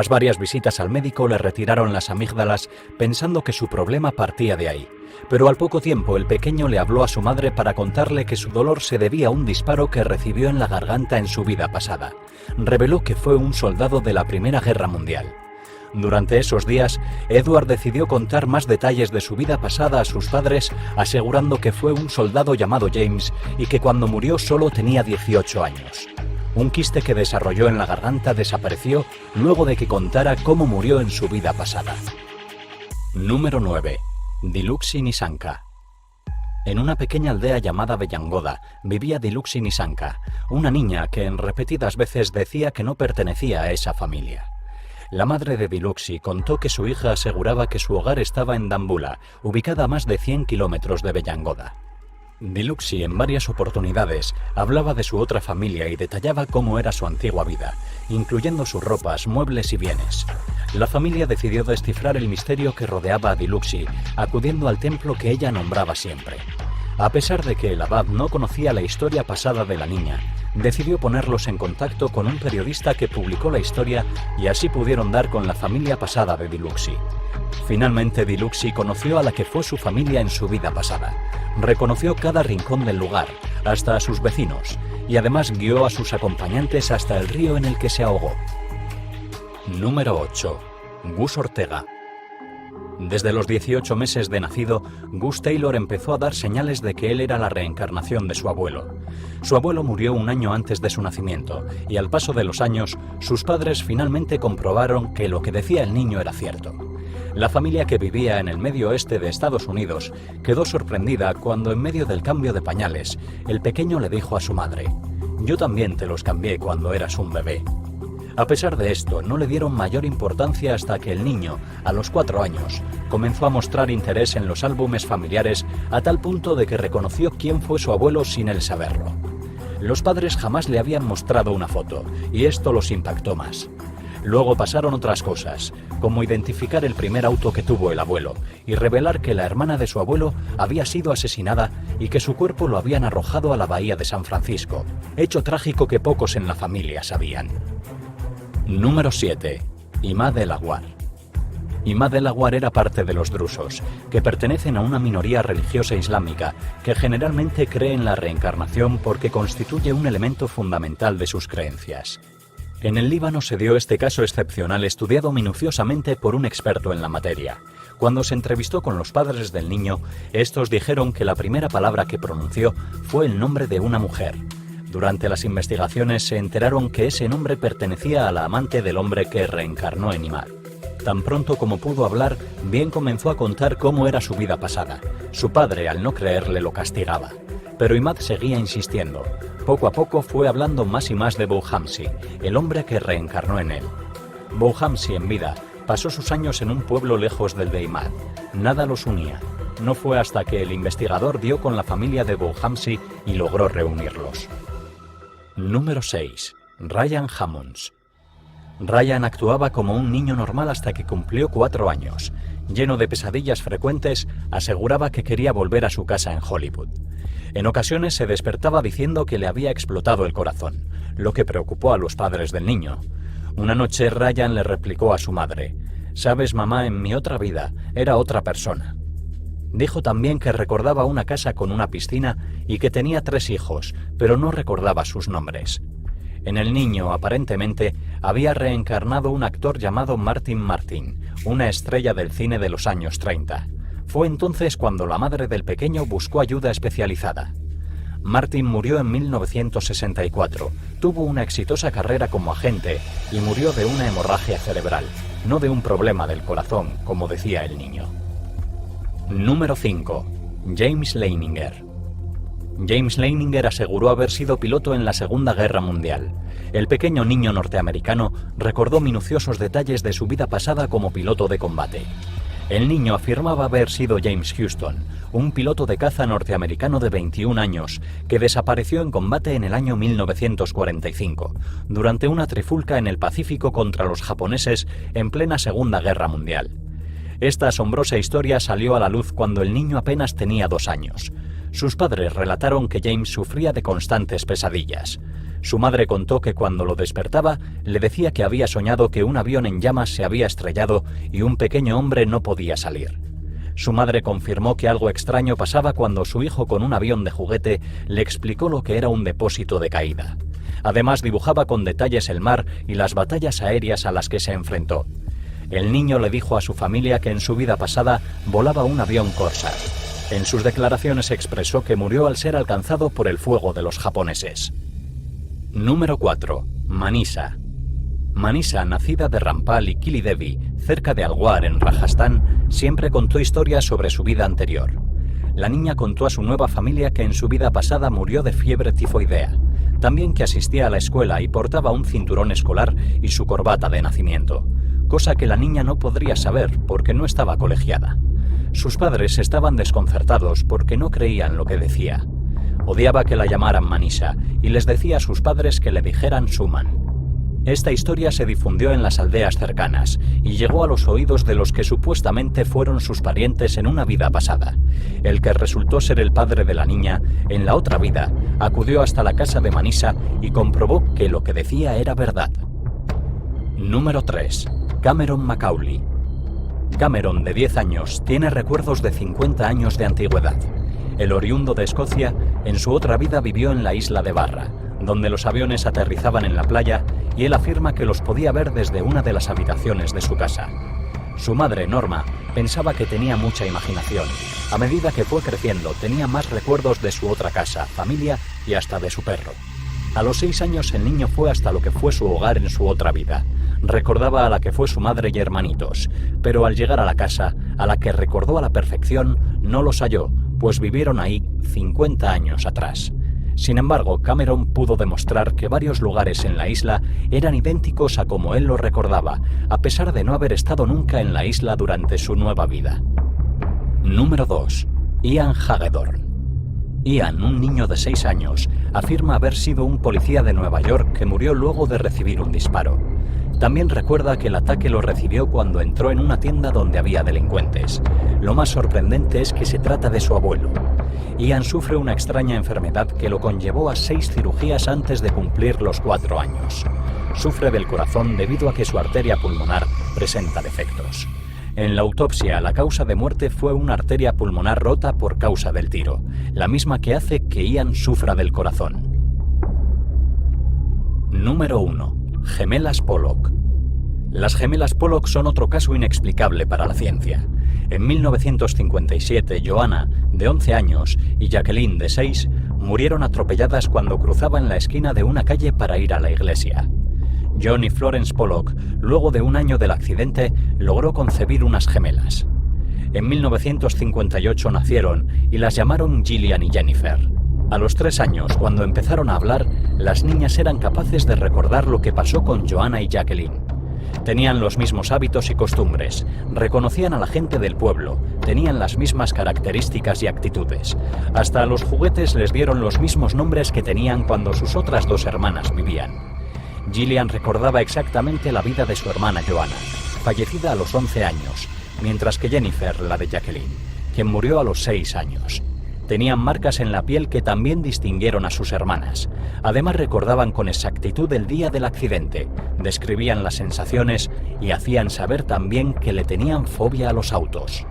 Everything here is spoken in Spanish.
Tras varias visitas al médico le retiraron las amígdalas pensando que su problema partía de ahí. Pero al poco tiempo el pequeño le habló a su madre para contarle que su dolor se debía a un disparo que recibió en la garganta en su vida pasada. Reveló que fue un soldado de la Primera Guerra Mundial. Durante esos días, Edward decidió contar más detalles de su vida pasada a sus padres, asegurando que fue un soldado llamado James y que cuando murió solo tenía 18 años. Un quiste que desarrolló en la garganta desapareció luego de que contara cómo murió en su vida pasada. Número 9. Diluxi Nisanka. En una pequeña aldea llamada Bellangoda vivía Diluxi Nisanka, una niña que en repetidas veces decía que no pertenecía a esa familia. La madre de Diluxi contó que su hija aseguraba que su hogar estaba en Dambula, ubicada a más de 100 kilómetros de Bellangoda. Diluxi en varias oportunidades hablaba de su otra familia y detallaba cómo era su antigua vida, incluyendo sus ropas, muebles y bienes. La familia decidió descifrar el misterio que rodeaba a Diluxi, acudiendo al templo que ella nombraba siempre. A pesar de que el abad no conocía la historia pasada de la niña, decidió ponerlos en contacto con un periodista que publicó la historia y así pudieron dar con la familia pasada de Diluxi. Finalmente Diluxi conoció a la que fue su familia en su vida pasada. Reconoció cada rincón del lugar, hasta a sus vecinos, y además guió a sus acompañantes hasta el río en el que se ahogó. Número 8. Gus Ortega. Desde los 18 meses de nacido, Gus Taylor empezó a dar señales de que él era la reencarnación de su abuelo. Su abuelo murió un año antes de su nacimiento, y al paso de los años, sus padres finalmente comprobaron que lo que decía el niño era cierto. La familia que vivía en el medio oeste de Estados Unidos quedó sorprendida cuando, en medio del cambio de pañales, el pequeño le dijo a su madre: «Yo también te los cambié cuando eras un bebé». A pesar de esto, no le dieron mayor importancia hasta que el niño, a los 4 años, comenzó a mostrar interés en los álbumes familiares a tal punto de que reconoció quién fue su abuelo sin él saberlo. Los padres jamás le habían mostrado una foto, y esto los impactó más. Luego pasaron otras cosas, como identificar el primer auto que tuvo el abuelo y revelar que la hermana de su abuelo había sido asesinada y que su cuerpo lo habían arrojado a la bahía de San Francisco, hecho trágico que pocos en la familia sabían. Número 7. Imad el-Aguar. Imad el-Aguar era parte de los drusos, que pertenecen a una minoría religiosa islámica que generalmente cree en la reencarnación porque constituye un elemento fundamental de sus creencias. En el Líbano se dio este caso excepcional estudiado minuciosamente por un experto en la materia. Cuando se entrevistó con los padres del niño, estos dijeron que la primera palabra que pronunció fue el nombre de una mujer. Durante las investigaciones se enteraron que ese nombre pertenecía a la amante del hombre que reencarnó en Imad. Tan pronto como pudo hablar, bien comenzó a contar cómo era su vida pasada. Su padre, al no creerle, lo castigaba. Pero Imad seguía insistiendo. Poco a poco fue hablando más y más de Bouhamsi, el hombre que reencarnó en él. Bouhamsi, en vida, pasó sus años en un pueblo lejos del de Imad. Nada los unía. No fue hasta que el investigador dio con la familia de Bouhamsi y logró reunirlos. Número 6. Ryan Hammonds. Ryan actuaba como un niño normal hasta que cumplió 4 años. Lleno de pesadillas frecuentes, aseguraba que quería volver a su casa en Hollywood. En ocasiones se despertaba diciendo que le había explotado el corazón, lo que preocupó a los padres del niño. Una noche Ryan le replicó a su madre: «Sabes, mamá, en mi otra vida era otra persona». Dijo también que recordaba una casa con una piscina y que tenía 3 hijos, pero no recordaba sus nombres. En el niño, aparentemente, había reencarnado un actor llamado Martin Martin, una estrella del cine de los años 30. Fue entonces cuando la madre del pequeño buscó ayuda especializada. Martin murió en 1964, tuvo una exitosa carrera como agente y murió de una hemorragia cerebral, no de un problema del corazón, como decía el niño. Número 5. James Leininger. James Leininger aseguró haber sido piloto en la Segunda Guerra Mundial. El pequeño niño norteamericano recordó minuciosos detalles de su vida pasada como piloto de combate. El niño afirmaba haber sido James Houston, un piloto de caza norteamericano de 21 años que desapareció en combate en el año 1945, durante una trifulca en el Pacífico contra los japoneses en plena Segunda Guerra Mundial. Esta asombrosa historia salió a la luz cuando el niño apenas tenía 2 años. Sus padres relataron que James sufría de constantes pesadillas. Su madre contó que cuando lo despertaba, le decía que había soñado que un avión en llamas se había estrellado y un pequeño hombre no podía salir. Su madre confirmó que algo extraño pasaba cuando su hijo, con un avión de juguete, le explicó lo que era un depósito de caída. Además, dibujaba con detalles el mar y las batallas aéreas a las que se enfrentó. El niño le dijo a su familia que en su vida pasada volaba un avión Corsair. En sus declaraciones expresó que murió al ser alcanzado por el fuego de los japoneses. Número 4. Manisa. Manisa, nacida de Rampal y Kili Devi, cerca de Alwar, en Rajastán, siempre contó historias sobre su vida anterior. La niña contó a su nueva familia que en su vida pasada murió de fiebre tifoidea. También que asistía a la escuela y portaba un cinturón escolar y su corbata de nacimiento, cosa que la niña no podría saber porque no estaba colegiada. Sus padres estaban desconcertados porque no creían lo que decía. Odiaba que la llamaran Manisa y les decía a sus padres que le dijeran Suman. Esta historia se difundió en las aldeas cercanas y llegó a los oídos de los que supuestamente fueron sus parientes en una vida pasada. El que resultó ser el padre de la niña, en la otra vida, acudió hasta la casa de Manisa y comprobó que lo que decía era verdad. Número 3. Cameron Macaulay. Cameron, de 10 años, tiene recuerdos de 50 años de antigüedad. El oriundo de Escocia, en su otra vida vivió en la isla de Barra, donde los aviones aterrizaban en la playa, y él afirma que los podía ver desde una de las habitaciones de su casa. Su madre, Norma, pensaba que tenía mucha imaginación. A medida que fue creciendo, tenía más recuerdos de su otra casa, familia y hasta de su perro. A los 6 años el niño fue hasta lo que fue su hogar en su otra vida. Recordaba a la que fue su madre y hermanitos, pero al llegar a la casa, a la que recordó a la perfección, no los halló, pues vivieron ahí 50 años atrás. Sin embargo, Cameron pudo demostrar que varios lugares en la isla eran idénticos a como él los recordaba, a pesar de no haber estado nunca en la isla durante su nueva vida. Número 2. Ian Hagedorn. Ian, un niño de 6 años, afirma haber sido un policía de Nueva York que murió luego de recibir un disparo. También recuerda que el ataque lo recibió cuando entró en una tienda donde había delincuentes. Lo más sorprendente es que se trata de su abuelo. Ian sufre una extraña enfermedad que lo conllevó a 6 cirugías antes de cumplir los 4 años. Sufre del corazón debido a que su arteria pulmonar presenta defectos. En la autopsia, la causa de muerte fue una arteria pulmonar rota por causa del tiro, la misma que hace que Ian sufra del corazón. Número 1. Gemelas Pollock. Las gemelas Pollock son otro caso inexplicable para la ciencia. En 1957, Joanna, de 11 años, y Jacqueline, de 6, murieron atropelladas cuando cruzaban la esquina de una calle para ir a la iglesia. John y Florence Pollock, luego de un año del accidente, logró concebir unas gemelas. En 1958 nacieron y las llamaron Gillian y Jennifer. A los 3 años, cuando empezaron a hablar, las niñas eran capaces de recordar lo que pasó con Joanna y Jacqueline. Tenían los mismos hábitos y costumbres, reconocían a la gente del pueblo, tenían las mismas características y actitudes. Hasta a los juguetes les dieron los mismos nombres que tenían cuando sus otras 2 hermanas vivían. Gillian recordaba exactamente la vida de su hermana Joanna, fallecida a los 11 años, mientras que Jennifer, la de Jacqueline, quien murió a los 6 años. Tenían marcas en la piel que también distinguieron a sus hermanas. Además recordaban con exactitud el día del accidente, describían las sensaciones y hacían saber también que le tenían fobia a los autos.